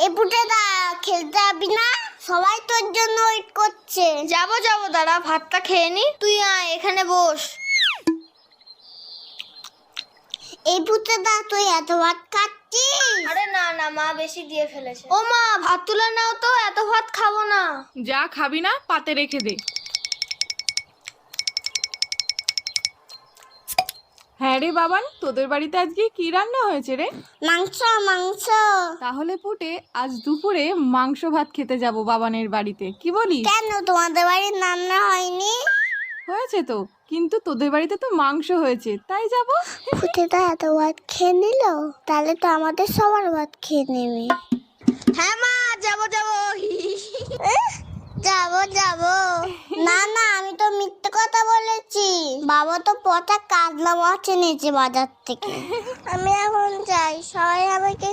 এই পুটেদা খেলতে যাবি না? সবাই তোর জন্য ওয়েট করছে। যাবো দাঁড়া, ভাতটা খেয়ে নি। তুই আয়, এখানে বস। এই পুটেদা তুই এত ভাত খাচ্ছিস? আরে না মা বেশি দিয়ে ফেলেছে। ও মা, ভাত তুলে নাও তো, এত ভাত খাবো না। যা খাবি না পাতে রেখে দে। হ্যাঁ রে বাবান, তোদের বাড়িতে আজকে কি রান্না হয়েছে রে? মাংস মাংস। তাহলে পুটে আজ দুপুরে মাংস ভাত খেতে যাব বাবানের বাড়িতে, কি বলিস? কেন তোমাদের বাড়ির রান্না হয়নি? হয়েছে তো, কিন্তু তোদের বাড়িতে তো মাংস হয়েছে, তাই যাব। পুটেদা এত ভাত খেয়ে নিল, তাহলে তো আমাদের সবার ভাত খেয়ে নেবে। হ্যাঁ মা, যাবো যাবো না না, আমি তো মিথ্যে কথা বলেছি। বাবা তো পচা কাতলা মাছ এনেছে বাজার থেকে। আমি এখন যাই, সবাই আমাকে